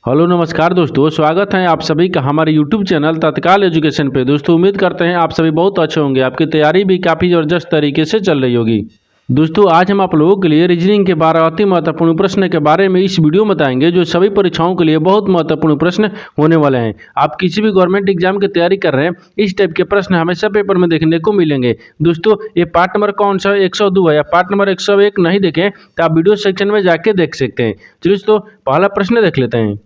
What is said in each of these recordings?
Hello नमस्कार दोस्तों, स्वागत है आप सभी का हमारे YouTube चैनल तत्काल एजुकेशन पे। दोस्तों उम्मीद करते हैं आप सभी बहुत अच्छे होंगे, आपकी तैयारी भी काफ़ी ज़बरदस्त तरीके से चल रही होगी। दोस्तों आज हम आप लोगों के लिए रीजनिंग के 12 अति महत्वपूर्ण प्रश्न के बारे में इस वीडियो में बताएंगे, जो सभी परीक्षाओं के लिए बहुत महत्वपूर्ण प्रश्न होने वाले हैं। आप किसी भी गवर्नमेंट एग्जाम की तैयारी कर रहे हैं, इस टाइप के प्रश्न हमेशा पेपर में देखने को मिलेंगे। दोस्तों ये पार्ट नंबर कौन सा 102 है या पार्ट नंबर 101 नहीं देखें तो आप वीडियो सेक्शन में जाके देख सकते हैं। चलिए दोस्तों पहला प्रश्न देख लेते हैं।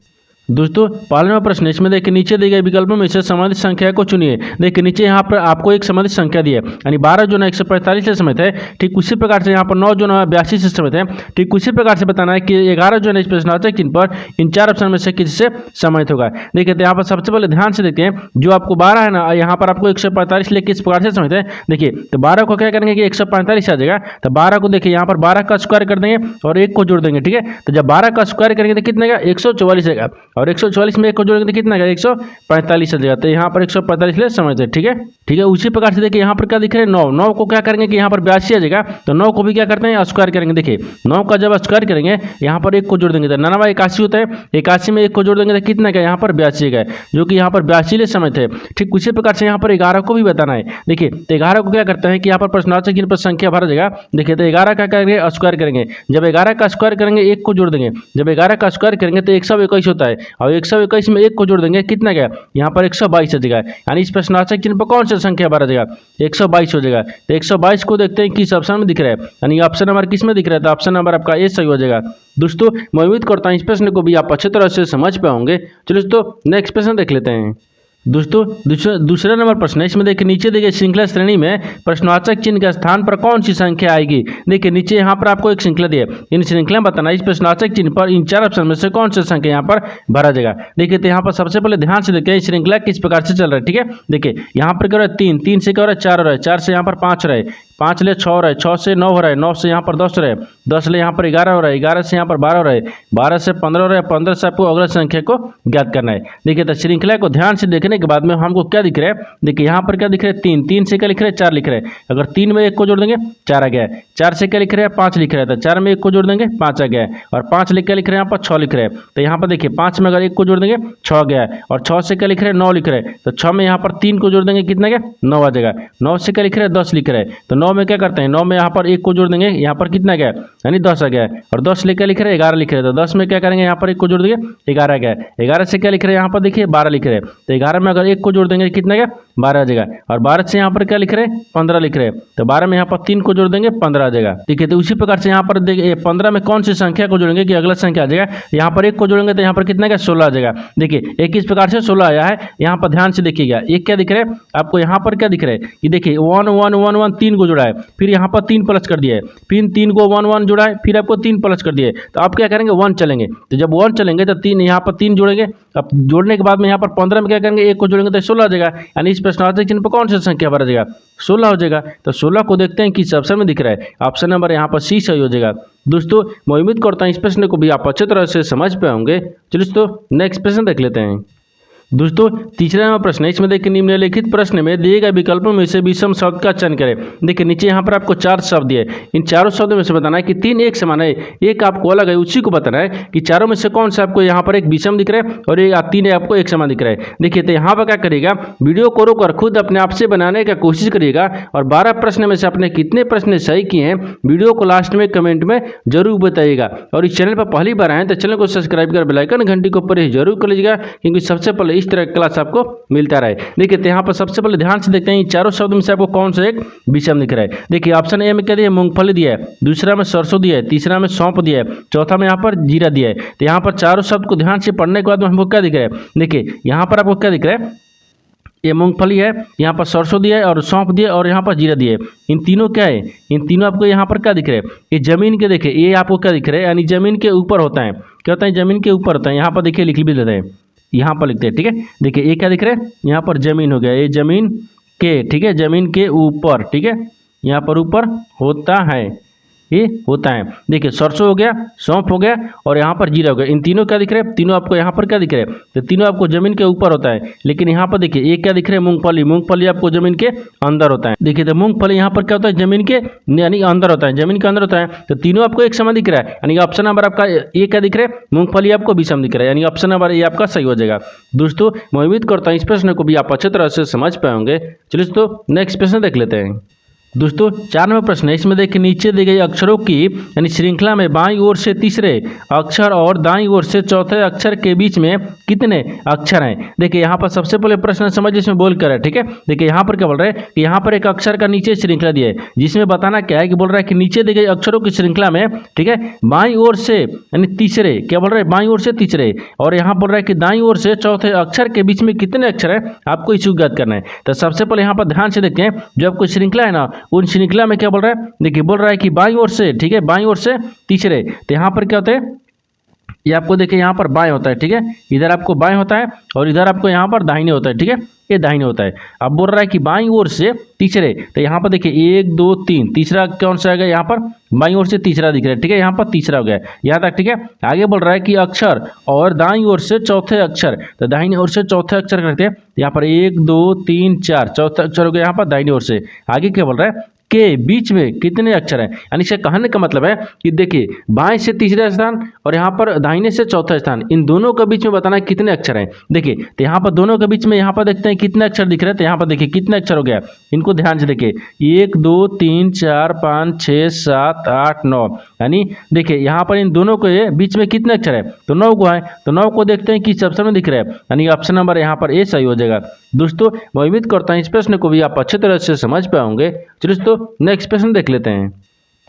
दोस्तों पहला प्रश्न, इसमें देखिए नीचे दिए गए विकल्पों में से संबंधित संख्या को चुनिए। देखिए नीचे यहाँ पर आपको एक संबंधित संख्या दी है, यानी 12 जो है 145 से समित है। ठीक उसी प्रकार से यहाँ पर 9 जो है 82 से समित है। ठीक उसी प्रकार से बताना है कि 11 जो है इस प्रश्नार्थक चिन्ह पर इन 4 ऑप्शन में से किससे सम्मिलित होगा। देखिए तो यहाँ पर सबसे पहले ध्यान से देखते हैं, जो आपको 12 है ना, यहाँ पर आपको 145 लेके किस प्रकार से समित है। देखिए तो 12 को क्या करेंगे कि 145 आ जाएगा, तो 12 को देखिए यहाँ पर 12 का स्क्वायर कर देंगे और 1 को जोड़ देंगे। ठीक है, तो जब 12 का स्क्वायर करेंगे तो कितने का 144 आएगा, और 144 में 1 को जोड़ेंगे तो कितना का 145 आ जाएगा। तो यहाँ पर 145 ले समझते। ठीक है, ठीक है। उसी प्रकार से देखिए यहाँ पर क्या दिख रहा है 9, 9 को क्या करेंगे कि यहाँ पर 82 आ जाएगा, तो 9 को भी क्या करते हैं स्क्वायर करेंगे। देखिए 9 का जब स्क्वायर करेंगे यहाँ पर 1 को जोड़ देंगे तो 9 81 होता है, 81 में 1 को जोड़ देंगे तो कितना का यहाँ पर 82 का, जो कि यहाँ पर 82 ले समझते हैं। ठीक उसी प्रकार से यहाँ पर 11 को भी बताना है। देखिए तो 11 को क्या करते हैं कि यहाँ पर प्रश्नार्थक चिन्ह पर संख्या भरा जाएगा। देखिए तो 11 का करेंगे स्क्वायर करेंगे, जब 11 का स्क्वायर करेंगे 1 को जोड़ देंगे, जब 11 का स्क्वायर करेंगे तो 121 होता है, और 121 में 1 को जोड़ देंगे कितना गया यहाँ पर 122 आ जाएगा। यानी इस प्रश्नार्थक चिन्ह पर कौन सा संख्या भरा जाएगा 122 हो जाएगा। तो 122 को देखते हैं किस ऑप्शन में दिख रहा है, यानी ऑप्शन नंबर किस में दिख रहा है, तो ऑप्शन नंबर आपका ए सही हो जाएगा। दोस्तों मैं उम्मीद करता हूँ इस प्रश्न को भी आप अच्छी तरह से समझ पाओगे। चलो दोस्तों नेक्स्ट प्रश्न देख लेते हैं। दोस्तों दूसरा नंबर प्रश्न है, इसमें देखिए नीचे देखिए श्रृंखला श्रेणी में प्रश्नवाचक चिन्ह के स्थान पर कौन सी संख्या आएगी। देखिए नीचे यहाँ पर आपको एक श्रृंखला दी है, इन श्रृंखला में बताना इस प्रश्नवाचक चिन्ह पर इन 4 ऑप्शन में से कौन सी संख्या यहाँ पर भरा जाएगा। देखिए तो यहाँ पर सबसे पहले ध्यान से देखिए श्रृंखला किस प्रकार से चल रहा है। ठीक है, देखिए यहाँ पर क्या हो रहा है 3, 3 से क्या हो रहा है 4 हो रहा है, 4 से यहाँ पर 5 रहा है, 5 ले 6 हो रहा है, 6 से 9 हो रहा है, 9 से यहाँ पर 10 हो रहा है, 10 ले यहाँ पर 11 हो रहा है, 11 से यहाँ पर 12 हो रहा है, 12 से 15 हो रहा है, 15 से आपको अगला संख्या को ज्ञात करना है। देखिए तो श्रृंखला को ध्यान से देखने के बाद में हमको क्या दिख रहा है, देखिए यहाँ पर क्या दिख रहा है 3, 3 से क्या लिख रहे हैं 4 लिख रहे हैं, अगर 3 में 1 को जोड़ देंगे 4 आ गया है, 4 से क्या लिख रहे हैं 5 लिख रहे हैं, तो 4 में 1 को जोड़ देंगे 5 आ गया है, और 5 लिख के लिख रहे हैं यहाँ पर 6 लिख रहे हैं, तो यहाँ पर देखिए 5 में अगर 1 को जोड़ देंगे 6 आ गया है, और 6 से क्या लिख रहे हैं 9 लिख रहे हैं, तो 6 में यहाँ पर 3 को जोड़ देंगे कितना गया 9 आ जाएगा, 9 से क्या लिख रहे हैं 10 लिख रहे हैं, तो 9 में क्या करते हैं 9 में यहाँ पर 1 को जोड़ देंगे, यहाँ पर कितना गया यानी 10 आ गया है, और 10 लेकर लिख रहे हैं 11 लिख रहे हैं, तो 10 में क्या करेंगे यहाँ पर 1 को जोड़ देंगे 11 गया, 11 से क्या लिख रहे हैं यहाँ पर देखिए 12 लिख रहे हैं, तो 11 में अगर 1 को जोड़ देंगे कितना गया 12 आ जाएगा, और 12 से यहाँ पर क्या लिख रहे हैं 15 लिख रहे हैं, तो 12 में यहाँ पर 3 को जोड़ देंगे 15 आ जाएगा। ठीक है, तो उसी प्रकार से यहाँ पर देखिए 15 में कौन सी संख्या को जोड़ेंगे कि अगला संख्या आ जाएगा, यहाँ पर 1 को जोड़ेंगे तो यहाँ पर कितना का 16 आ जाएगा। देखिए एक इस प्रकार से 16 आया है, यहाँ पर ध्यान से देखिएगा एक क्या दिख रहा है आपको, यहाँ पर क्या दिख रहा है कि देखिए 1 1 1 1 3 को जोड़ा है, फिर यहाँ पर 3 प्लस कर दिया है, फिर 3 को 1 1 जोड़ा है, फिर आपको 3 प्लस कर दिया है, तो आप क्या करेंगे 1 चलेंगे, तो जब 1 चलेंगे तो 3 यहाँ पर 3 जोड़ेंगे, अब जोड़ने के बाद में यहाँ पर 15 में क्या करेंगे 1 को जोड़ेंगे तो 16 आ जाएगा। यानी इस प्रश्नार्थक चिन्ह पर कौन सा संख्या भरा जाएगा 16 हो जाएगा। तो 16 को देखते हैं किस ऑप्शन में दिख रहा है, ऑप्शन नंबर यहाँ पर सी सही हो जाएगा। दोस्तों मैं उम्मीद करता हूँ इस प्रश्न को भी आप अच्छी तरह से समझ पाए होंगे। चलिए दोस्तों नेक्स्ट प्रश्न देख लेते हैं। दोस्तों तीसरा नंबर प्रश्न है, इसमें देखिए निम्नलिखित प्रश्न में दिए गए विकल्पों में से विषम शब्द का चयन करें। देखिए नीचे यहाँ पर आपको 4 शब्द दिए, इन चारों शब्दों में से बताना है कि 3 एक समान है, एक आपको अलग है, उसी को बताना है कि चारों में से कौन सा आपको यहाँ पर एक विषम दिख रहा है और ये 3 आपको एक समान दिख रहा है। देखिए तो यहाँ पर क्या करिएगा, वीडियो को रोककर खुद अपने आप से बनाने का कोशिश करिएगा, और 12 प्रश्न में से आपने कितने प्रश्न सही किए हैं वीडियो को लास्ट में कमेंट में जरूर बताइएगा। और इस चैनल पर पहली बार आए तो चैनल को सब्सक्राइब कर बेल आइकन घंटी को ऊपर जरूर कर लीजिएगा, क्योंकि सबसे पहले इस तरह क्लास आपको मिलता रहे। देखिए तो यहाँ पर सबसे पहले ध्यान से देखते हैं चारों शब्द में से आपको कौन सा एक विषम दिख रहा है। देखिए ऑप्शन ए में क्या दिया है मूंगफली दिया है, दूसरा में सरसों दिया है, तीसरा में सौंफ दिया है, चौथा में यहाँ पर जीरा दिया है। तो यहाँ पर चारों शब्द को ध्यान से पढ़ने के बाद में हमको क्या दिख रहा है, देखिए यहाँ पर आपको क्या दिख रहा है, ये मूंगफली है, यहाँ पर सरसों दिया है और सौंफ दिया है और यहाँ पर जीरा दिया है। इन तीनों क्या है, इन तीनों आपको यहाँ पर क्या दिख रहा है, ये जमीन के देखिए ये आपको क्या दिख रहा है, यानी जमीन के ऊपर होता है, क्या होता है जमीन के ऊपर होता है। यहाँ पर देखिए लिख भी देते हैं, यहाँ पर लिखते हैं। ठीक है, देखिए ये क्या दिख रहा है, यहाँ पर जमीन हो गया, ये जमीन के, ठीक है जमीन के ऊपर, ठीक है यहाँ पर ऊपर होता है, ये होता है। देखिए सरसों हो गया, सौंफ हो गया और यहाँ पर जीरा हो गया। इन तीनों क्या दिख रहे हैं? तीनों आपको यहाँ पर क्या दिख रहे हैं? तो तीनों आपको जमीन के ऊपर होता है, लेकिन यहाँ पर देखिए एक क्या दिख रहा है? मूंगफली। मूंगफली आपको जमीन के अंदर होता है। देखिए तो मूंगफली यहाँ पर क्या होता है? जमीन के यानी अंदर होता है, जमीन के अंदर होता है। तो तीनों आपको एक समान दिख रहा है, यानी ऑप्शन नंबर आपका ये क्या दिख रहा है? मूंगफली आपको विषम दिख रहा है, यानी ऑप्शन नंबर ये आपका सही हो जाएगा। दोस्तों मैं उम्मीद करता हूँ इस प्रश्न को भी आप अच्छी तरह से समझ पाएंगे। चलिए दोस्तों नेक्स्ट प्रश्न देख लेते हैं। दोस्तों 4 नंबर प्रश्न है, इसमें देखिए नीचे दी गई अक्षरों की यानी श्रृंखला में बाईं ओर से तीसरे अक्षर और दाईं ओर से चौथे अक्षर के बीच में कितने अक्षर हैं? देखिए यहाँ पर सबसे पहले प्रश्न समझिए, इसमें बोल कर है, ठीक है। देखिए यहाँ पर क्या बोल रहे हैं कि यहाँ पर एक अक्षर का नीचे श्रृंखला दिया है, जिसमें बताना क्या है कि बोल रहा है कि नीचे दी गई अक्षरों की श्रृंखला में, ठीक है, बाईं ओर से यानी तीसरे, क्या बोल रहे हैं? बाईं ओर से तीसरे, और यहाँ बोल रहा है कि दाईं ओर से चौथे अक्षर के बीच में कितने अक्षर है, आपको इसे ज्ञात करना है। तो सबसे पहले यहाँ पर ध्यान से देखते हैं, जो आपको श्रृंखला है ना, उन श्रृंखला में क्या बोल रहा है? देखिए बोल रहा है कि बाईं ओर से, ठीक है, बाईं ओर से तीसरे। तो यहाँ पर क्या होता है? ये आपको देखिए यहाँ पर बाएं होता है, ठीक है, इधर आपको बाएं होता है और इधर आपको यहाँ पर दाहिने होता है, ठीक है, ये दाहिने होता है। अब बोल रहा है कि बाईं ओर से तीसरे, तो यहाँ पर देखिए 1 2 3, तीसरा कौन सा आएगा? यहाँ पर बाईं ओर से तीसरा दिख रहा है, ठीक है, यहाँ पर तीसरा हो गया यहाँ तक, ठीक है। आगे बोल रहा है कि अक्षर और दाईं ओर से चौथे अक्षर, तो दाहिनी ओर से चौथे अक्षर करते हैं, यहाँ पर 1 2 3 4, चौथा अक्षर हो गया यहाँ पर दाहिनी ओर से। आगे क्या बोल रहा है? के बीच में कितने अक्षर हैं, यानी इसे कहने का मतलब है कि देखिए बाएं से तीसरा स्थान और यहाँ पर दाहिने से चौथा स्थान, इन दोनों के बीच में बताना है कितने अक्षर हैं। देखिए तो यहाँ पर दोनों के बीच में यहाँ पर देखते हैं कितने अक्षर दिख रहे हैं, तो यहाँ पर देखिए कितने अक्षर हो गया, इनको ध्यान से देखिए 1 2 3 4 5 6 7 8 9, यानी देखिए यहाँ पर इन दोनों के बीच में कितने अक्षर है? तो 9 को है, तो 9 को देखते हैं किस ऑप्शन में दिख रहा है, यानी ऑप्शन नंबर यहाँ पर ए सही हो जाएगा। दोस्तों मैं उम्मीद करता हूँ इस प्रश्न को भी आप अच्छे तरह से समझ पाओगे। चलिए दोस्तों नेक्स्ट प्रश्न देख लेते हैं।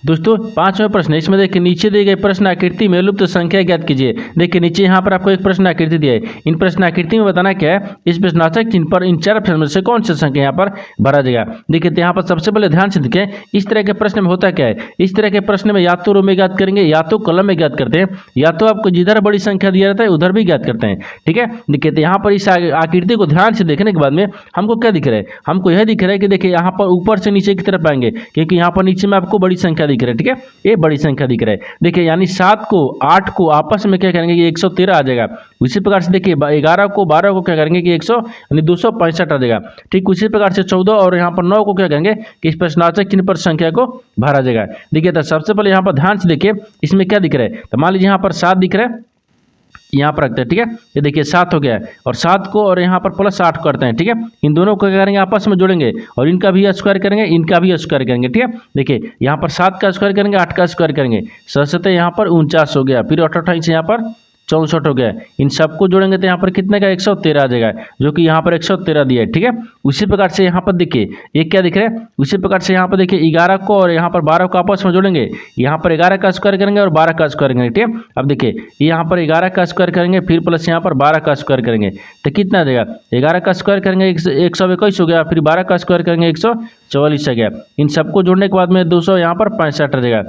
दोस्तों 5वां प्रश्न है, इसमें देखिए नीचे दिए गए प्रश्न आकृति में लुप्त संख्या ज्ञात कीजिए। देखिए नीचे यहाँ पर आपको एक प्रश्न आकृति दिया है, इन प्रश्न आकृति में बताना क्या है? इस प्रश्नार्थक चिन्ह पर इन 4 प्रश्नों में से कौन सी संख्या यहाँ पर भरा जाएगा। देखिए तो यहाँ पर सबसे पहले ध्यान से देखें, इस तरह के प्रश्न में होता क्या है? इस तरह के प्रश्न में या तो रो में ज्ञात करेंगे या तो कॉलम में ज्ञात करते हैं, या तो आपको जिधर बड़ी संख्या दिया रहता है उधर भी ज्ञात करते हैं, ठीक है। देखिए तो यहाँ पर इस आकृति को ध्यान से देखने के बाद में हमको क्या दिख रहा है? हमको यह दिख रहा है कि देखिए यहाँ पर ऊपर से नीचे की तरफ आएंगे, क्योंकि यहाँ पर नीचे में आपको बड़ी संख्या दिख रहा है, ठीक है, ये बड़ी संख्या दिख रहा है। देखिए यानी 7 को 8 को आपस में क्या करेंगे कि 113 आ जाएगा। उसी प्रकार से देखिए 11 को 12 को क्या करेंगे कि 100 यानी 265 आ जाएगा। ठीक उसी प्रकार से 14 और यहाँ पर 9 को क्या करेंगे कि इस प्रश्नार्थक चिन्ह पर संख्या को भरा जाएगा। देखिए तो सबसे पहले यहाँ पर ध्यान से देखिए इसमें क्या दिख रहा है, तो मान लीजिए यहाँ पर 7 दिख रहा है, यहाँ पर रखते हैं, ठीक है, ये देखिए 7 हो गया है और 7 को और यहाँ पर प्लस 8 करते हैं, ठीक है, इन दोनों को क्या करेंगे आपस में जोड़ेंगे और इनका भी स्क्वायर करेंगे, इनका भी स्क्वायर करेंगे, ठीक है। देखिए यहाँ पर 7 का स्क्वायर करेंगे, 8 का स्क्वायर करेंगे, 7 यहाँ पर 49 हो गया, फिर 28 यहाँ पर 64 हो गया। इन सबको जोड़ेंगे तो यहाँ पर कितने का 113 आ जाएगा, जो कि यहाँ पर 113 दिया है, ठीक है। उसी प्रकार से यहाँ पर देखिए एक क्या दिख रहा है, उसी प्रकार से यहाँ पर देखिए 11 को और यहाँ पर 12 को आपस में जोड़ेंगे, यहाँ पर 11 का स्क्वायर करेंगे और 12 का स्क्वायर करेंगे, ठीक है। अब देखिए यहाँ पर 11 का स्क्वायर करेंगे फिर प्लस यहाँ पर 12 का स्क्वायर करेंगे, तो कितना आ जाएगा? 11 का स्क्वायर करेंगे 121 हो गया, फिर 12 का स्क्वायर करेंगे 144 आ गया। इन सबको जोड़ने के बाद में 200 यहाँ पर 65 आ जाएगा,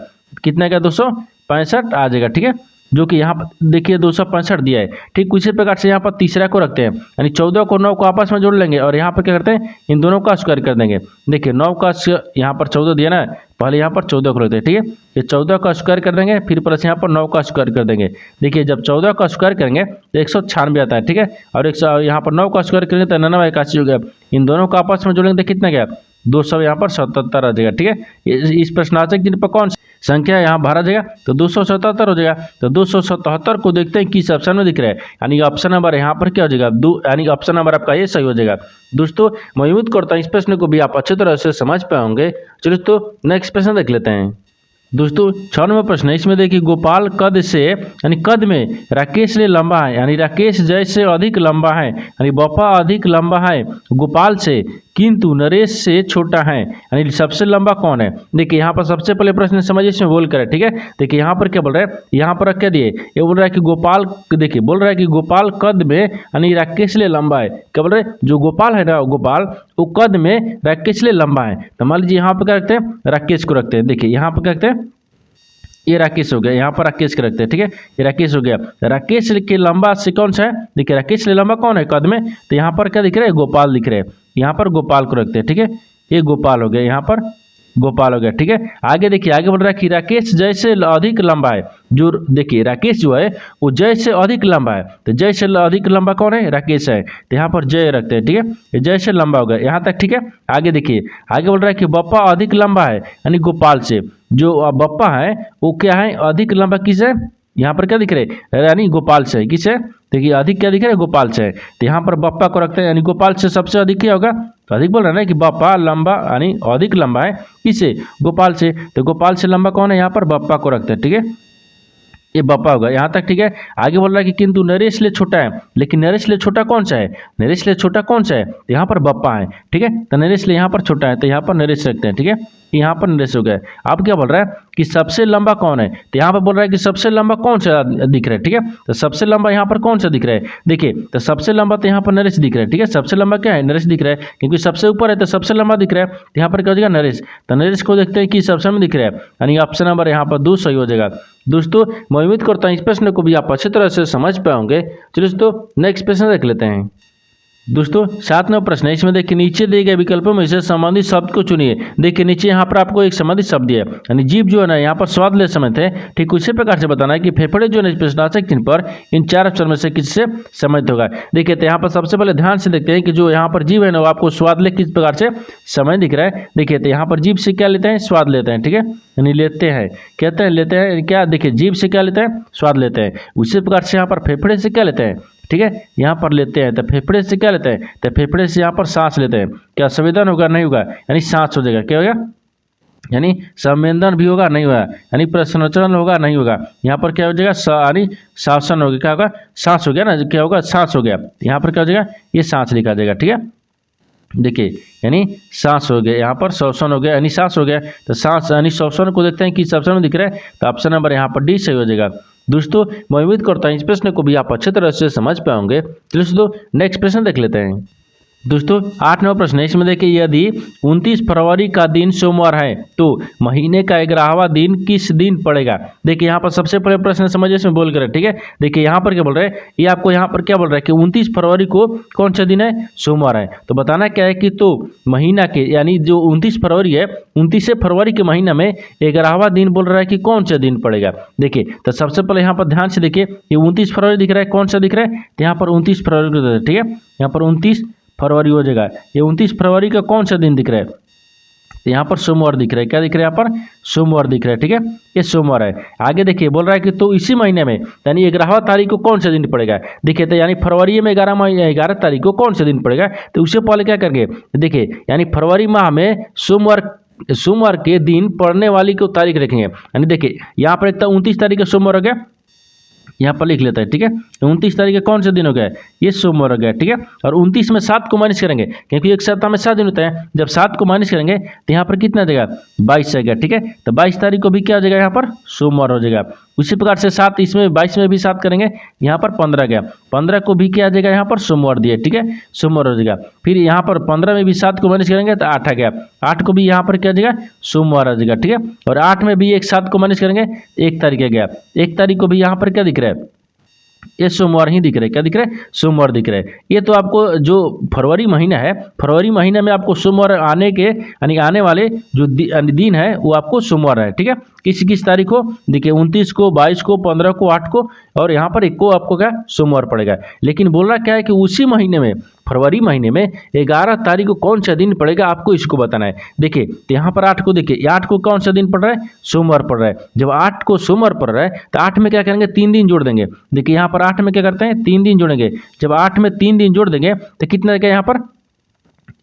कितना का 265 आ जाएगा, ठीक है, जो कि यहाँ पर देखिए 265 दिया है। ठीक उसी प्रकार से यहाँ पर तीसरा को रखते हैं, यानी 14 को 9 को आपस में जोड़ लेंगे और यहाँ पर क्या करते हैं इन दोनों का स्क्वायर कर देंगे। देखिए 9 का यहाँ पर 14 दिया ना, पहले यहाँ पर 14 को रखते हैं, ठीक है, ये 14 का स्क्वायर कर देंगे फिर प्लस यहाँ पर 9 का स्क्वायर कर देंगे। देखिए जब 14 का स्क्वायर करेंगे तो 196 आता है, ठीक है, और यहाँ पर 9 का स्क्वायर करेंगे तो 99 81 हो गया। इन दोनों का आपस में जोड़ेंगे तो कितना गया 200 यहाँ पर 77 आ जाएगा, ठीक है। इस प्रश्नार्थक चिन्ह पर कौन संख्या यहाँ भरा जाएगा तो 277 हो जाएगा। तो 277 को देखते हैं किस ऑप्शन में दिख रहा है, यानी ऑप्शन नंबर यहाँ पर क्या हो जाएगा यानी ऑप्शन नंबर आपका ये सही हो जाएगा। दोस्तों मैं उम्मीद करता हूँ इस प्रश्न को भी आप अच्छे तरह से समझ पाओगे। चलिए तो नेक्स्ट प्रश्न देख लेते हैं। दोस्तों 6 नंबर प्रश्न है, इसमें देखिए गोपाल कद से यानी कद में राकेश ले लंबा है, यानी राकेश जैसे अधिक लंबा है, यानी बप्पा अधिक लंबा है गोपाल से, किंतु नरेश से छोटा है, यानी सबसे लंबा कौन है। देखिए यहाँ पर सबसे पहले प्रश्न समझिए इसमें बोल कर है, ठीक है। देखिए यहाँ पर क्या बोल रहा है, यहाँ पर क्या दिए, ये बोल रहा है कि गोपाल, देखिए बोल रहा है कि गोपाल कद में यानी राकेश ले लंबा है। क्या बोल रहे हैं, जो गोपाल है ना गोपाल वो कद में राकेश ले लंबा है। तो मान लीजिए यहाँ पर क्या रखते हैं राकेश को रखते हैं। देखिए यहाँ पर क्या रखते हैं, ये राकेश हो गया, यहाँ पर राकेश के रखते हैं, ठीक है, ये राकेश हो गया। राकेश के लंबा से कौन सा है, देखिए राकेश से लंबा कौन है कद में, तो यहाँ पर क्या दिख रहा है गोपाल दिख रहा है, यहाँ पर गोपाल को रखते हैं, ठीक है, ये गोपाल हो गया यहाँ पर, गोपाल हो गया। ठीक है, आगे देखिए, आगे बोल रहा है कि राकेश जय से अधिक लंबा है। जो देखिए राकेश जो है वो जय से अधिक लंबा है, तो जय से अधिक लंबा कौन है? राकेश है, तो यहाँ पर जय रखते हैं। ठीक है, ये जय से लंबा हो गया यहाँ तक। ठीक है, आगे देखिए, आगे बोल रहा है कि बप्पा अधिक लंबा है यानी गोपाल से। जो बप्पा है वो क्या है? अधिक लंबा किसे? यहाँ पर क्या दिख रहे हैं? यानी गोपाल से। किसे? देखिए अधिक क्या दिख रहा है? गोपाल से। तो यहाँ पर बप्पा को रखते हैं, यानी गोपाल से सबसे अधिक क्या होगा? तो अधिक बोल रहा है ना कि बप्पा लंबा यानी अधिक लंबा है किसे? गोपाल से। तो गोपाल से लंबा कौन है? यहाँ पर बप्पा को रखते हैं। ठीक है, ये बप्पा होगा यहाँ तक। ठीक है, आगे बोल रहा है कि किंतु नरेश ले छोटा है, लेकिन नरेश ले छोटा कौन सा है? नरेश ले छोटा कौन सा है? तो यहाँ पर बप्पा है। ठीक है, तो नरेश ले यहाँ पर छोटा है, तो यहाँ पर नरेश रखते हैं। ठीक है, यहाँ पर नरेश हो गया। अब क्या बोल रहा है कि सबसे लंबा कौन है? तो यहाँ पर बोल रहा है कि सबसे लंबा कौन सा दिख रहा है। ठीक है, तो सबसे लंबा यहाँ पर कौन सा दिख रहा है? देखिए, तो सबसे लंबा तो यहाँ पर नरेश दिख रहा है। ठीक है, सबसे लंबा क्या है? नरेश दिख रहा है, क्योंकि सबसे ऊपर है तो सबसे लंबा दिख रहा है। तो यहाँ पर क्या हो जाएगा? नरेश। तो नरेश को देखते हैं कि सबसे में दिख रहा है, यानी ऑप्शन नंबर यहाँ पर 2 सही हो जाएगा। दोस्तों मैं उम्मीद करता हूँ इस प्रश्न को भी आप अच्छी तरह से समझ पाओगे। चलिए दोस्तों नेक्स्ट प्रश्न देख लेते हैं। दोस्तों 7वां प्रश्न है, इसमें देखिए नीचे दिए गए विकल्पों में से संबंधित शब्द को चुनिए। देखिए नीचे यहाँ पर आपको एक संबंधित शब्द दिया है, यानी जीभ जो है ना यहाँ पर स्वाद ले समझते हैं। ठीक उसी प्रकार से बताना है कि फेफड़े जो है प्रश्नार्थक चिन्ह पर इन 4 अक्षर में से किससे सम्मिलित होगा। देखिए तो यहाँ पर सबसे पहले ध्यान से देखते हैं कि जो यहाँ पर जीभ है ना वो आपको स्वाद ले किस प्रकार से समय दिख रहा है। देखिए तो यहाँ पर जीभ से क्या लेते हैं? स्वाद लेते हैं। ठीक है, यानी लेते हैं, कहते हैं लेते हैं क्या? देखिए जीभ से क्या लेते हैं? स्वाद लेते हैं। उसी प्रकार से यहाँ पर फेफड़े से क्या लेते हैं? ठीक है, यहाँ पर लेते हैं, तो फेफड़े से क्या लेते हैं? तो फेफड़े से यहाँ पर सांस लेते हैं। क्या संवेदन होगा? नहीं होगा, यानी सांस हो जाएगा। क्या होगा? यानी संवेदन भी होगा, नहीं होगा, यानी प्रसंचरण होगा, नहीं होगा। यहाँ पर क्या हो जाएगा? यानी शासन होगा। क्या होगा? सांस हो गया ना, क्या होगा? सांस हो गया। यहाँ पर क्या हो जाएगा? ये सांस लिखा जाएगा। ठीक है, देखिए यानी सांस हो गया, यहाँ पर श्वसन हो गया, यानी सांस हो गया। तो सांस यानी श्वसन को देखते हैं कि ऑप्शन में दिख रहा है, तो ऑप्शन नंबर यहाँ पर डी सही हो जाएगा। दोस्तों मैं उम्मीद करता हूँ इस प्रश्न को भी आप अच्छे तरह से समझ पाओगे। चलिए दोस्तों नेक्स्ट प्रश्न देख लेते हैं। दोस्तों 8वां प्रश्न है, इसमें देखिए यदि 29 फरवरी का दिन सोमवार है तो महीने का 11वां दिन किस दिन पड़ेगा। देखिए यहाँ पर सबसे पहले प्रश्न समझिए, इसमें बोल कर। ठीक है, देखिए यहाँ पर क्या बोल रहे हैं, ये आपको यहाँ पर क्या बोल रहा है कि 29 फरवरी को कौन सा दिन है? सोमवार है। तो बताना क्या है कि तो महीना के यानी जो 29 फरवरी है, 29 फरवरी के महीना में 11वां दिन बोल रहा है कि कौन सा दिन पड़ेगा। देखिए तो सबसे पहले यहाँ पर ध्यान से देखिए, ये 29 फरवरी दिख रहा है, कौन सा दिख रहा है? तो यहाँ पर 29 फरवरी को, ठीक है, यहाँ पर 29 फरवरी हो जाएगा। ये 29 फरवरी का कौन सा दिन दिख रहा है? तो यहाँ पर सोमवार दिख रहा है। क्या दिख रहा है? यहाँ पर सोमवार दिख रहा है। ठीक है, ये सोमवार है। आगे देखिए बोल रहा है कि तो इसी महीने में यानी 11वां तारीख को कौन सा दिन पड़ेगा। देखिए तो यानी फरवरी में 11 तारीख को कौन सा दिन पड़ेगा, तो उससे पहले क्या करेंगे? देखिए यानी फरवरी माह में सोमवार के दिन पड़ने वाली को तारीख रखेंगे। यानी देखिए यहाँ पर एक तो 29 तारीख का सोमवार हो गया, यहाँ पर लिख लेता है। ठीक है, 29 तारीख का कौन सा दिन हो गया? ये सोमवार हो गया। ठीक है, और 29 में 7 को माइनस करेंगे, क्योंकि एक सप्ताह में 7 दिन होता है। जब 7 को माइनस करेंगे तो यहाँ पर कितना देगा? 22 आ गया। ठीक है, तो 22 तारीख को भी क्या हो जाएगा? यहाँ पर सोमवार हो जाएगा। उसी प्रकार से 7 इसमें 22 में भी 7 करेंगे, यहाँ पर 15 गया। 15 को भी क्या आ जाएगा? यहाँ पर सोमवार दिए। ठीक है, सोमवार हो जाएगा। फिर यहाँ पर 15 में भी 7 को माइनस करेंगे तो 8 आ गया। 8 को भी यहाँ पर क्या आ जाएगा? सोमवार आ जाएगा। ठीक है, और 8 में भी एक 7 को माइनस करेंगे, 1 तारीख आ गया। 1 तारीख को भी यहाँ पर क्या दिख रहा है? ये सोमवार ही दिख रहा है। क्या दिख रहा है? सोमवार दिख रहा है। ये तो आपको जो फरवरी महीना है, फरवरी महीने में आपको सोमवार आने के यानी आने वाले जो दिन है वो आपको सोमवार है। ठीक है, किस तारीख को? देखिए 29 को, 22 को, 15 को, 8 को और यहाँ पर 1 को आपको क्या सोमवार पड़ेगा। लेकिन बोलना क्या है कि उसी महीने में फरवरी महीने में 11 तारीख को कौन सा दिन पड़ेगा, आपको इसको बताना है। देखिए तो यहाँ पर 8 को देखिए, 8 को कौन सा दिन पड़ रहा है? सोमवार पड़ रहा है। जब 8 को सोमवार पड़ रहा है तो 8 में क्या करेंगे? 3 दिन जोड़ देंगे। देखिए यहाँ पर 8 में क्या करते हैं? 3 दिन जोड़ेंगे। जब 8 में 3 दिन जोड़ देंगे तो कितना देगा? यहाँ पर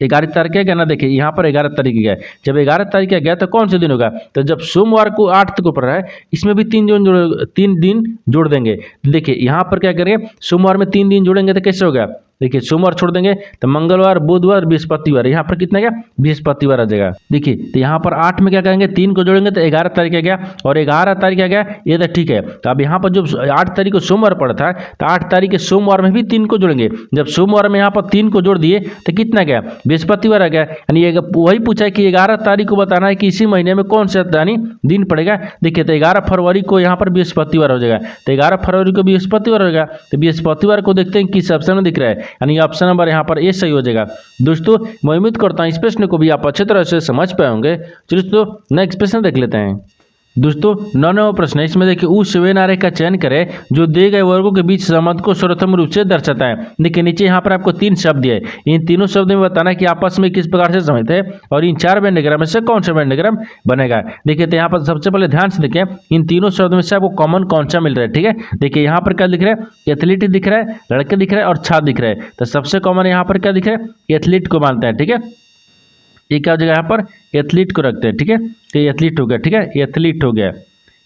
11 तारीख है क्या ना। देखिए यहाँ पर 11 तारीख गया। जब 11 तारीख का गया तो कौन सा दिन होगा? तो जब सोमवार को 8 को पड़ रहा है, इसमें भी 3 दिन जोड़ देंगे। देखिए यहाँ पर क्या करेंगे? सोमवार में 3 दिन जोड़ेंगे तो कैसे होगा? देखिए सोमवार छोड़ देंगे तो मंगलवार, बुधवार, बृहस्पतिवार, यहाँ पर कितना गया? बृहस्पतिवार आ जाएगा। देखिए तो यहाँ पर 8 में क्या करेंगे? 3 को जोड़ेंगे तो 11 तारीख आ गया, और 11 तारीख आ गया, ये तो ठीक है। तो अब यहाँ पर जो 8 तारीख को सोमवार पड़ा था तो 8 तारीख के सोमवार में भी 3 को जोड़ेंगे। जब सोमवार में यहाँ पर 3 को जोड़ दिए तो कितना गया? बृहस्पतिवार आ गया। यानी वही पूछा है कि 11 तारीख को बताना है कि इसी महीने में कौन सा यानी दिन पड़ेगा। देखिए तो 11 फरवरी को यहाँ पर बृहस्पतिवार हो जाएगा। तो 11 फरवरी को बृहस्पतिवार होगा। तो बृहस्पतिवार को देखते हैं किस ऑप्शन में दिख रहा है? यानी ऑप्शन नंबर यहाँ पर ए सही हो जाएगा। दोस्तों मैं उम्मीद करता हूँ इस प्रश्न को भी आप अच्छी तरह से समझ पाए होंगे। चलिए दोस्तों नेक्स्ट प्रश्न देख लेते हैं। दोस्तों 9वां प्रश्न है, इसमें देखिए उस वे नारे का चयन करें जो दिए गए वर्गों के बीच संबंध को सर्वोत्तम रूप से दर्शाता है। देखिए नीचे यहाँ पर आपको 3 शब्द दिए, इन तीनों शब्दों में बताना है कि आपस में किस प्रकार से समझते हैं और इन 4 वेन डायग्राम में से कौन सा वेन डायग्राम बनेगा। देखिए तो यहाँ पर सबसे पहले ध्यान से देखिए इन तीनों शब्दों में से आपको कॉमन कौन सा मिल रहा है। ठीक है, देखिए यहाँ पर क्या दिख रहा है, एथलीट दिख रहा है, लड़के दिख रहे हैं और छात्र दिख रहे हैं। तो सबसे कॉमन यहाँ पर क्या दिख रहा है, एथलीट को मानते हैं। ठीक है, ये क्या हो जाएगा, यहाँ पर एथलीट को रखते हैं। ठीक है, तो ये एथलीट हो गया। ठीक है, एथलीट हो गया,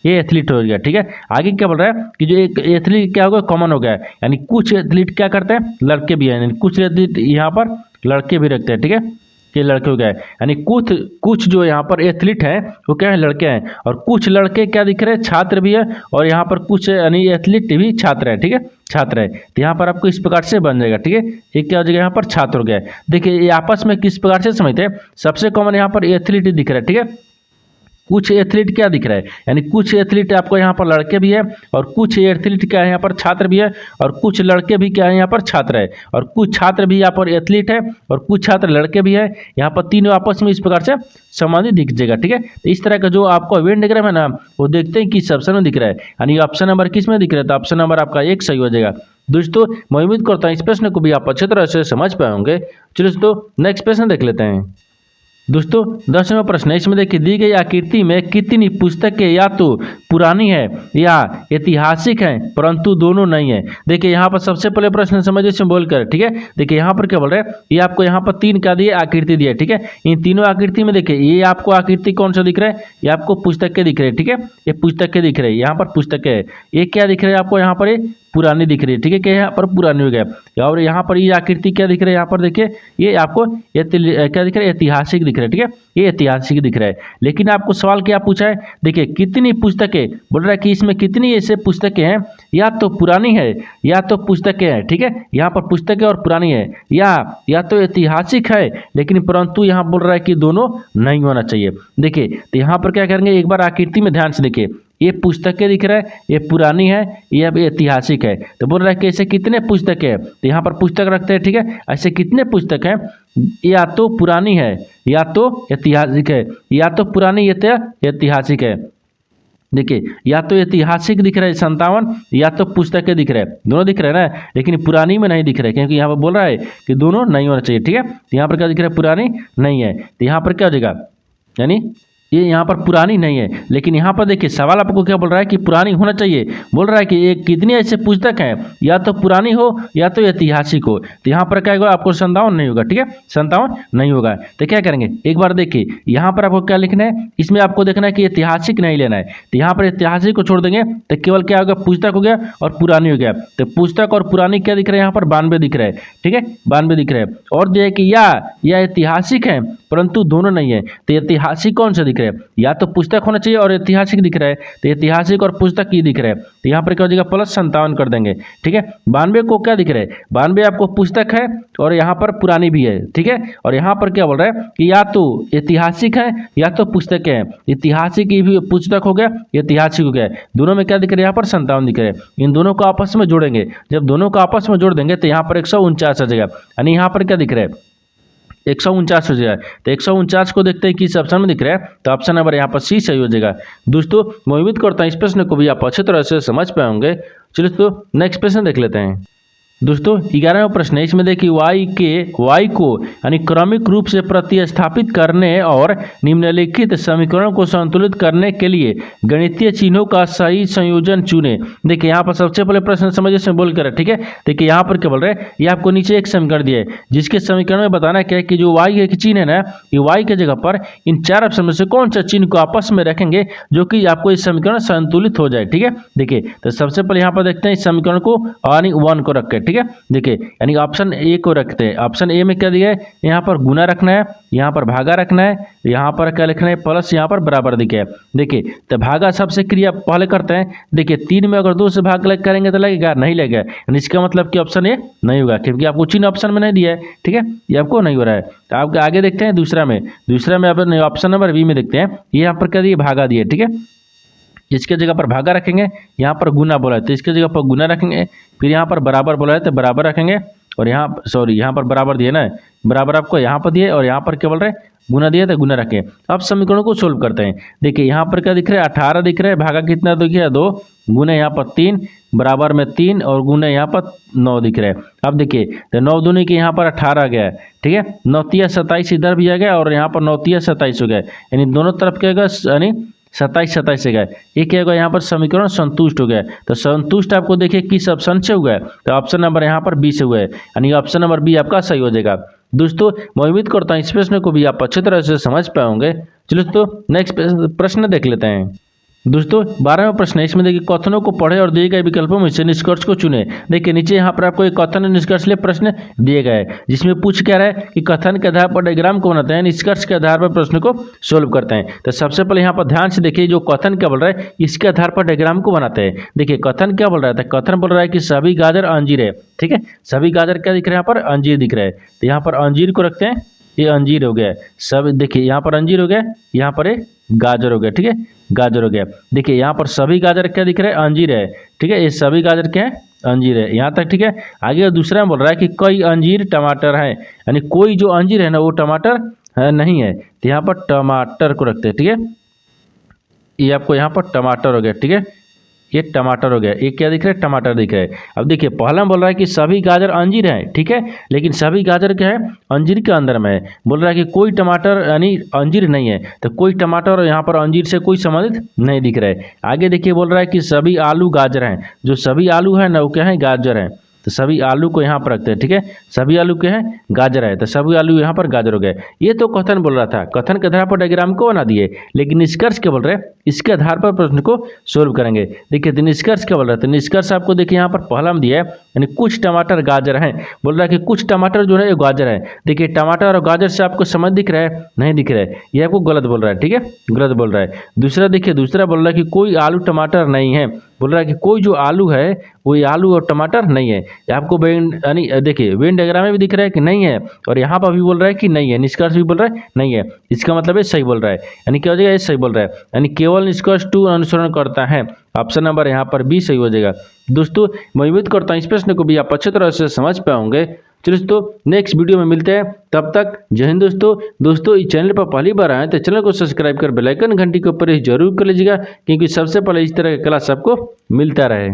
ये एथलीट हो गया। ठीक है, आगे क्या बोल रहा है कि जो एक एथलीट क्या होगा, कॉमन हो गया है, यानी कुछ एथलीट क्या करते हैं, लड़के भी हैं, यानी कुछ एथलीट यहाँ पर लड़के भी रखते हैं। ठीक है, ये लड़के हो गए, यानी कुछ जो यहाँ पर एथलीट हैं वो क्या है, लड़के हैं, और कुछ लड़के क्या दिख रहे हैं, छात्र भी है, और यहाँ पर कुछ यानी एथलीट भी छात्र है। ठीक है, छात्र है, तो यहाँ पर आपको इस प्रकार से बन जाएगा। ठीक है, ये क्या हो जाएगा, यहाँ पर छात्र हो गया। देखिए ये आपस में किस प्रकार से समझते हैं, सबसे कॉमन यहाँ पर एथलीट दिख रहा है। ठीक है, कुछ एथलीट क्या दिख रहा है, यानी कुछ एथलीट आपको यहाँ पर लड़के भी है, और कुछ एथलीट क्या है यहाँ पर छात्र भी है, और कुछ लड़के भी क्या है यहाँ पर छात्र है, और कुछ छात्र भी यहाँ पर एथलीट है, और कुछ छात्र लड़के भी है। यहाँ पर तीनों आपस में इस प्रकार से संबंधित दिख जाएगा। ठीक है, तो इस तरह का जो आपको वेन डायग्राम है ना, वो देखते हैं किस ऑप्शन में दिख रहा है, यानी ऑप्शन नंबर किस में दिख रहा है, तो ऑप्शन नंबर आपका 1 सही हो जाएगा। दोस्तों मैं उम्मीद करता हूँ इस प्रश्न को भी आप अच्छी तरह से समझ पाए होंगे। चलिए दोस्तों नेक्स्ट प्रश्न देख लेते हैं। दोस्तों 10वां प्रश्न है, इसमें देखिए दी गई आकृति में कितनी पुस्तकें या तो पुरानी है या ऐतिहासिक हैं, परंतु दोनों नहीं है। देखिए यहाँ पर सबसे पहले प्रश्न समझिए इसमें बोलकर। ठीक है, देखिए यहाँ पर क्या बोल रहे हैं, ये आपको यहाँ पर 3 क्या दिए, आकृति दिए। ठीक है, इन तीनों आकृति में देखिए ये आपको आकृति कौन सा दिख रहा है, ये आपको पुस्तकें दिख रही है। ठीक है, ये पुस्तकें दिख रही है, यहाँ पर पुस्तकें है। ये क्या दिख रहा है आपको, यहाँ पर पुरानी दिख रही है। ठीक है, क्या यहाँ पर पुरानी हो गया, और यहाँ पर ये आकृति क्या दिख रहा है, यहाँ पर देखिए ये आपको क्या दिख रहा है, ऐतिहासिक दिख रहा है। ठीक है, ये ऐतिहासिक दिख रहा है, लेकिन आपको सवाल क्या पूछा है, देखिए कितनी पुस्तकें, बोल रहा है कि इसमें कितनी ऐसे पुस्तकें हैं, या तो पुरानी है या तो पुस्तकें हैं। ठीक है, यहाँ पर पुस्तकें और पुरानी है, या तो ऐतिहासिक है, लेकिन परंतु यहाँ बोल रहा है कि दोनों नहीं होना चाहिए। देखिए तो यहाँ पर क्या करेंगे, एक बार आकृति में ध्यान से देखिए, ये पुस्तकें दिख रहा है, ये पुरानी है, ये अब ऐतिहासिक है। तो बोल रहा है कि ऐसे कितने पुस्तकें हैं, तो यहाँ पर पुस्तक रखते हैं। ठीक है, ऐसे कितने पुस्तक हैं, या तो पुरानी है या तो ऐतिहासिक है, या तो पुरानी या तो ऐतिहासिक है। देखिए या तो ऐतिहासिक दिख रहा है 57, या तो पुस्तकें दिख रहे हैं, दोनों दिख रहे हैं ना, लेकिन पुरानी में नहीं दिख रहा है, क्योंकि यहाँ पर बोल रहा है कि दोनों नहीं होना चाहिए। ठीक है, तो यहाँ पर क्या दिख रहा है, पुरानी नहीं है, तो यहाँ पर क्या हो जाएगा, यानी ये यहाँ पर पुरानी नहीं है। लेकिन यहाँ पर देखिए सवाल आपको क्या बोल रहा है कि पुरानी होना चाहिए, बोल रहा है कि ये कितनी ऐसे पुस्तक हैं, या तो पुरानी हो या तो ऐतिहासिक हो। तो यहाँ पर क्या होगा, आपको 57 नहीं होगा। ठीक है, 57 नहीं होगा, तो क्या करेंगे, एक बार देखिए यहाँ पर आपको क्या लिखना है, इसमें आपको देखना है कि ऐतिहासिक नहीं लेना है, तो यहाँ पर ऐतिहासिक को छोड़ देंगे, तो केवल क्या होगा, पुस्तक हो गया और पुरानी हो गया। तो पुस्तक और पुरानी क्या दिख रहा है, यहाँ पर 92 दिख रहा है। ठीक है, 92 दिख रहा है, और जो है कि या ऐतिहासिक है परंतु दोनों नहीं है, तो ऐतिहासिक कौन सा दिख रहा है, या तो पुस्तक होना चाहिए और ऐतिहासिक दिख रहा है, तो ऐतिहासिक और पुस्तक ही दिख रहा है, तो यहाँ पर क्या हो जाएगा, +57 कर देंगे। ठीक है, 92 को क्या दिख रहा है, 92 आपको पुस्तक है और यहाँ पर पुरानी भी है। ठीक है, और यहाँ पर क्या बोल रहा है कि या तो ऐतिहासिक है या तो पुस्तक है, ऐतिहासिक ही भी पुस्तक हो गया, ऐतिहासिक हो गया, दोनों में क्या दिख रहा है, यहाँ पर 57 दिख रहा है। इन दोनों को आपस में जोड़ेंगे, जब दोनों को आपस में जोड़ देंगे तो यहाँ पर 149 आ जाएगा, यानी यहाँ पर क्या दिख रहा है, 149 हो जाएगा। तो 149 को देखते हैं किस ऑप्शन में दिख रहा है, तो ऑप्शन नंबर यहाँ पर सी सही हो जाएगा। दोस्तों मैं उम्मीद करता हूँ इस प्रश्न को भी आप अच्छी तरह से समझ पाए होंगे। चलिए तो नेक्स्ट प्रश्न देख लेते हैं। दोस्तों 11वां प्रश्न है, इसमें देखिए y को यानी क्रमिक रूप से प्रतिस्थापित करने और निम्नलिखित समीकरण को संतुलित करने के लिए गणितीय चिन्हों का सही संयोजन चुनें। देखिए यहाँ पर सबसे पहले प्रश्न समझिए इसमें बोल कर, ठीक है, देखिए यहाँ पर क्या बोल रहे हैं, ये आपको नीचे एक समीकरण दिया है, जिसके समीकरण में बताना क्या है कि जो y एक चिन्ह है ना, ये y के जगह पर इन 4 ऑप्शन में से कौन सा चिन्ह को आपस में रखेंगे जो कि आपको इस समीकरण संतुलित हो जाए। ठीक है, देखिए तो सबसे पहले यहाँ पर देखते हैं इस समीकरण को, यानी 1 को रख के, ठीक है, देखिए यानी ऑप्शन ए को रखते हैं। ऑप्शन ए में क्या दिया है, यहाँ पर गुना रखना है, यहाँ पर भागा रखना है, यहाँ पर क्या लिखना है, प्लस यहाँ पर बराबर दिखे। देखिए तो भागा सबसे क्रिया पहले करते हैं। देखिए 3 में अगर 2 से भाग करेंगे तो लगेगा, नहीं लगेगा, यानी इसका मतलब कि ऑप्शन ए नहीं होगा, क्योंकि आपको चिन्ह ऑप्शन में नहीं दिया है। ठीक है, ये आपको नहीं हो रहा है। तो आप आगे देखते हैं दूसरा में अब ऑप्शन नंबर बी में देखते हैं, ये यहाँ पर क्या दिए, भागा दिए। ठीक है, इसके जगह पर भागा रखेंगे, यहाँ पर गुना बोला है तो इसके जगह पर गुना रखेंगे, फिर यहाँ पर बराबर बोला है तो बराबर रखेंगे, और यहाँ सॉरी यहाँ पर बराबर दिए ना, बराबर आपको यहाँ पर दिए और यहाँ पर क्या बोल रहे हैं गुना दिया तो गुना रखें। अब समीकरणों को सोल्व करते हैं। देखिए यहाँ पर क्या दिख रहा है 18 दिख रहा है, भागा कितना दिखे 2, गुने यहाँ पर 3 बराबर में 3 और गुने यहाँ पर 9 दिख रहा है। अब देखिए तो 9 दूनी के यहाँ पर 18 आ गया है, ठीक है, 9 तिया 27 इधर भी आ गया और यहाँ पर 9 तिया 27 हो गया, यानी दोनों तरफ क्या होगा यानी 27 से गए, ये क्या होगा यहाँ पर समीकरण संतुष्ट हो गया। तो संतुष्ट आपको देखिए किस ऑप्शन से हुआ है, तो ऑप्शन नंबर यहाँ पर बी से हुआ है, यानी ऑप्शन नंबर बी आपका सही हो जाएगा। दोस्तों मैं उम्मीद करता हूँ इस प्रश्न को भी आप अच्छी तरह से समझ पाओगे। चलो दोस्तों नेक्स्ट प्रश्न देख लेते हैं। दोस्तों 12वां प्रश्न है, इसमें देखिए कथनों को पढ़े और दिए गए विकल्पों में से निष्कर्ष को चुने। देखिए नीचे यहाँ पर आपको एक कथन निष्कर्ष लिए प्रश्न दिए गए हैं, जिसमें पूछ क्या रहा है कि कथन के आधार पर डायग्राम को बनाते हैं, निष्कर्ष के आधार पर प्रश्न को सोल्व करते हैं। तो सबसे पहले यहाँ पर ध्यान से देखिए जो कथन क्या बोल रहा है इसके आधार पर डायग्राम को बनाते हैं। देखिए कथन क्या बोल रहा है, कथन बोल रहा है कि सभी गाजर अंजीर है, ठीक है, सभी गाजर क्या दिख रहे हैं यहाँ पर अंजीर दिख रहा है, तो यहाँ पर अंजीर को रखते हैं, ये अंजीर हो गया सब, देखिए यहाँ पर अंजीर हो गया, यहाँ पर एक गाजर हो गया, ठीक है, गाजर हो गया। देखिए यहाँ पर सभी गाजर क्या दिख रहा है अंजीर है, ठीक है, ये सभी गाजर क्या है अंजीर है यहाँ तक, ठीक है। आगे दूसरा में बोल रहा है कि कई अंजीर टमाटर है, यानी कोई जो अंजीर है ना वो टमाटर है नहीं है, तो यहाँ पर टमाटर को रखते हैं, ठीक है, ये आपको यहाँ पर टमाटर हो गया, ठीक है, ये टमाटर हो गया, ये क्या दिख रहा है टमाटर दिख रहा है। अब देखिए पहला में बोल रहा है कि सभी गाजर अंजीर हैं, ठीक है, लेकिन सभी गाजर क्या है अंजीर के अंदर में है, बोल रहा है कि कोई टमाटर यानी अंजीर नहीं है, तो कोई टमाटर यहाँ पर अंजीर से कोई संबंधित नहीं दिख रहा है। आगे देखिए बोल रहा है कि सभी आलू गाजर हैं, जो सभी आलू है ना वो क्या है गाजर है, तो सभी आलू को यहाँ पर रखते हैं, ठीक है, सभी आलू के हैं गाजर है, तो सभी आलू यहाँ पर गाजर हो गए। ये तो कथन बोल रहा था, कथन के आधार पर डायग्राम को बना दिए, लेकिन निष्कर्ष क्या बोल रहे हैं इसके आधार पर प्रश्न को सोल्व करेंगे। देखिए तो निष्कर्ष क्या बोल रहा है, तो निष्कर्ष आपको देखिए यहाँ पर पहला में दिया है, यानी कुछ टमाटर गाजर हैं, बोल रहा है कि कुछ टमाटर जो है गाजर है। देखिए टमाटर और गाजर से आपको समझ दिख रहा है नहीं दिख रहा है, ये आपको गलत बोल रहा है, ठीक है, गलत बोल रहा है। दूसरा देखिए दूसरा बोल रहा है कि कोई आलू टमाटर नहीं है, बोल रहा है कि कोई जो आलू है वो आलू और टमाटर नहीं है, आपको वेन यानी देखिए वेन डायग्राम में भी दिख रहा है कि नहीं है, और यहाँ पर भी बोल रहा है कि नहीं है, निष्कर्ष भी बोल रहा है नहीं है, इसका मतलब है सही बोल रहा है, यानी क्या हो जाएगा ये सही बोल रहा है, यानी केवल निष्कर्ष 2 अनुसरण करता है, ऑप्शन नंबर यहाँ पर बी सही हो जाएगा। दोस्तों मैं उम्मीद करता हूँ इस प्रश्न को भी आप अच्छी तरह से समझ पाओगे। चलिए दोस्तों नेक्स्ट वीडियो में मिलते हैं, तब तक जय हिंद। दोस्तों इस चैनल पर पहली बार आए तो चैनल को सब्सक्राइब कर बेल आइकन घंटी के ऊपर जरूर कर लीजिएगा, क्योंकि सबसे पहले इस तरह का क्लास आपको मिलता रहे।